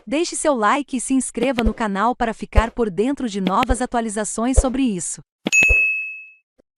Deixe seu like e se inscreva no canal para ficar por dentro de novas atualizações sobre isso.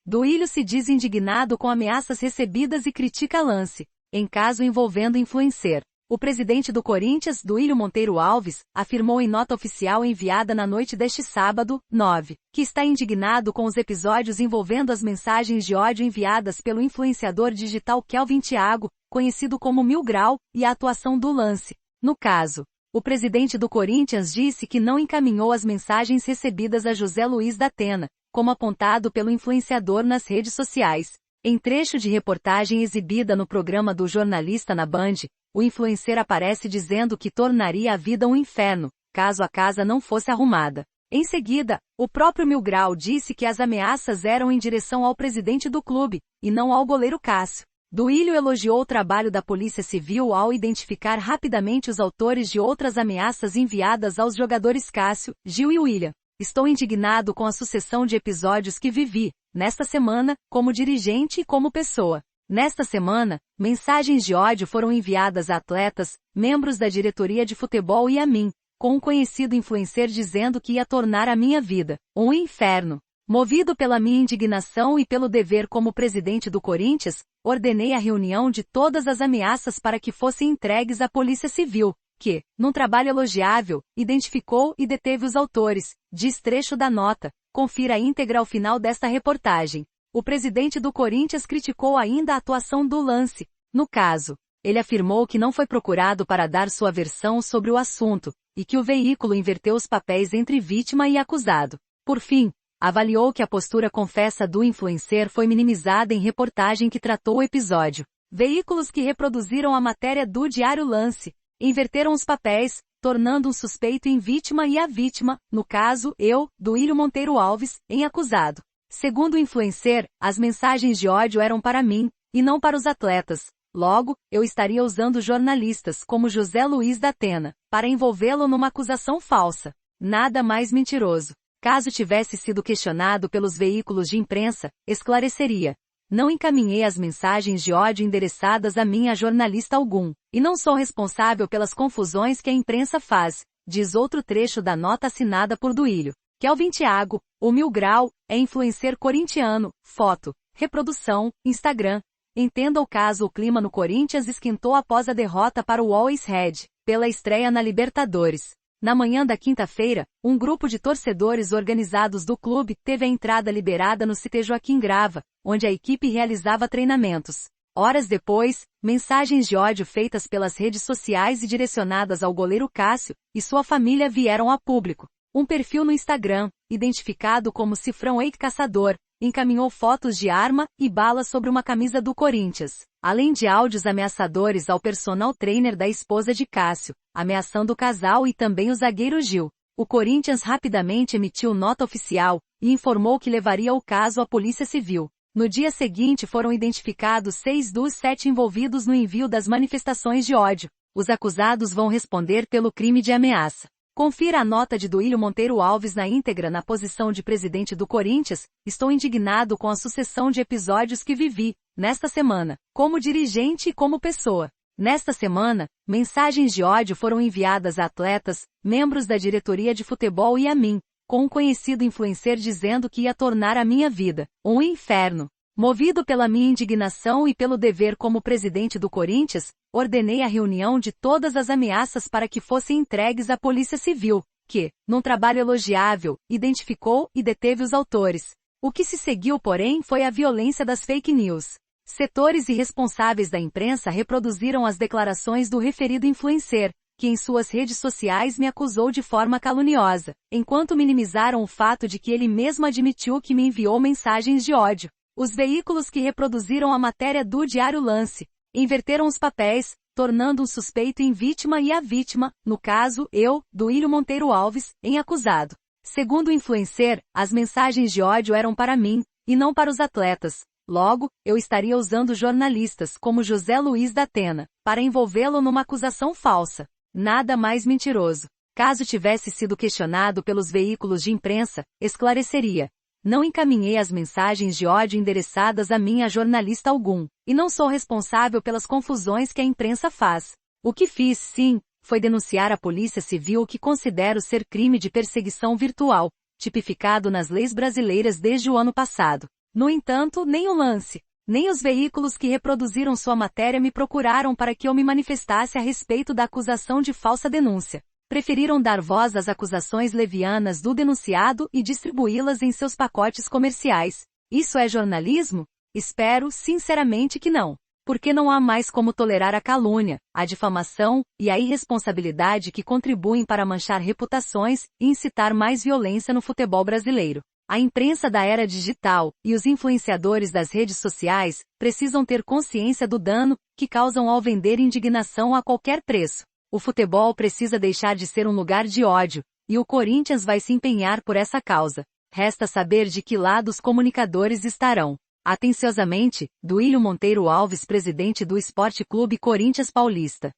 Duílio se diz indignado com ameaças recebidas e critica lance, em caso envolvendo influencer. O presidente do Corinthians, Duílio Monteiro Alves, afirmou em nota oficial enviada na noite deste sábado, 9, que está indignado com os episódios envolvendo as mensagens de ódio enviadas pelo influenciador digital Kelvin Thiago, conhecido como Mil Grau, e a atuação do lance. No caso, o presidente do Corinthians disse que não encaminhou as mensagens recebidas a José Luiz da Atena, como apontado pelo influenciador nas redes sociais. Em trecho de reportagem exibida no programa do jornalista na Band, o influencer aparece dizendo que tornaria a vida um inferno, caso a casa não fosse arrumada. Em seguida, o próprio Mil Grau disse que as ameaças eram em direção ao presidente do clube, e não ao goleiro Cássio. Duílio elogiou o trabalho da Polícia Civil ao identificar rapidamente os autores de outras ameaças enviadas aos jogadores Cássio, Gil e William. Estou indignado com a sucessão de episódios que vivi, nesta semana, como dirigente e como pessoa. Nesta semana, mensagens de ódio foram enviadas a atletas, membros da diretoria de futebol e a mim, com um conhecido influencer dizendo que ia tornar a minha vida um inferno. Movido pela minha indignação e pelo dever como presidente do Corinthians, ordenei a reunião de todas as ameaças para que fossem entregues à Polícia Civil, que, num trabalho elogiável, identificou e deteve os autores, diz trecho da nota. Confira a íntegra ao final desta reportagem. O presidente do Corinthians criticou ainda a atuação do lance. No caso, ele afirmou que não foi procurado para dar sua versão sobre o assunto, e que o veículo inverteu os papéis entre vítima e acusado. Por fim, avaliou que a postura confessa do influencer foi minimizada em reportagem que tratou o episódio. Veículos que reproduziram a matéria do Diário Lance inverteram os papéis, tornando um suspeito em vítima e a vítima, no caso, eu, Duílio Monteiro Alves, em acusado. Segundo o influencer, as mensagens de ódio eram para mim, e não para os atletas. Logo, eu estaria usando jornalistas como José Luiz da Atena, para envolvê-lo numa acusação falsa. Nada mais mentiroso. Caso tivesse sido questionado pelos veículos de imprensa, esclareceria. Não encaminhei as mensagens de ódio endereçadas a mim a jornalista algum, e não sou responsável pelas confusões que a imprensa faz, diz outro trecho da nota assinada por Duílio. Kelvin Thiago, o Mil Grau, é influencer corintiano, foto, reprodução, Instagram. Entenda o caso: o clima no Corinthians esquentou após a derrota para o Always Red, pela estreia na Libertadores. Na manhã da quinta-feira, um grupo de torcedores organizados do clube teve a entrada liberada no CT Joaquim Grava, onde a equipe realizava treinamentos. Horas depois, mensagens de ódio feitas pelas redes sociais e direcionadas ao goleiro Cássio e sua família vieram a público. Um perfil no Instagram, identificado como Cifrão Eike Caçador, encaminhou fotos de arma e bala sobre uma camisa do Corinthians, além de áudios ameaçadores ao personal trainer da esposa de Cássio, ameaçando o casal e também o zagueiro Gil. O Corinthians rapidamente emitiu nota oficial e informou que levaria o caso à Polícia Civil. No dia seguinte foram identificados 6 dos 7 envolvidos no envio das manifestações de ódio. Os acusados vão responder pelo crime de ameaça. Confira a nota de Duílio Monteiro Alves na íntegra na posição de presidente do Corinthians. Estou indignado com a sucessão de episódios que vivi, nesta semana, como dirigente e como pessoa. Nesta semana, mensagens de ódio foram enviadas a atletas, membros da diretoria de futebol e a mim, com um conhecido influencer dizendo que ia tornar a minha vida um inferno. Movido pela minha indignação e pelo dever como presidente do Corinthians, ordenei a reunião de todas as ameaças para que fossem entregues à Polícia Civil, que, num trabalho elogiável, identificou e deteve os autores. O que se seguiu, porém, foi a violência das fake news. Setores e responsáveis da imprensa reproduziram as declarações do referido influencer, que em suas redes sociais me acusou de forma caluniosa, enquanto minimizaram o fato de que ele mesmo admitiu que me enviou mensagens de ódio. Os veículos que reproduziram a matéria do Diário Lance inverteram os papéis, tornando um suspeito em vítima e a vítima, no caso, eu, Duílio Monteiro Alves, em acusado. Segundo o influencer, as mensagens de ódio eram para mim, e não para os atletas. Logo, eu estaria usando jornalistas como José Luiz da Atena, para envolvê-lo numa acusação falsa. Nada mais mentiroso. Caso tivesse sido questionado pelos veículos de imprensa, esclareceria. Não encaminhei as mensagens de ódio endereçadas a mim a jornalista algum, e não sou responsável pelas confusões que a imprensa faz. O que fiz, sim, foi denunciar à Polícia Civil o que considero ser crime de perseguição virtual, tipificado nas leis brasileiras desde o ano passado. No entanto, nem o lance, nem os veículos que reproduziram sua matéria me procuraram para que eu me manifestasse a respeito da acusação de falsa denúncia. Preferiram dar voz às acusações levianas do denunciado e distribuí-las em seus pacotes comerciais. Isso é jornalismo? Espero, sinceramente, que não. Porque não há mais como tolerar a calúnia, a difamação e a irresponsabilidade que contribuem para manchar reputações e incitar mais violência no futebol brasileiro. A imprensa da era digital e os influenciadores das redes sociais precisam ter consciência do dano que causam ao vender indignação a qualquer preço. O futebol precisa deixar de ser um lugar de ódio, e o Corinthians vai se empenhar por essa causa. Resta saber de que lado os comunicadores estarão. Atenciosamente, Duílio Monteiro Alves, presidente do Esporte Clube Corinthians Paulista.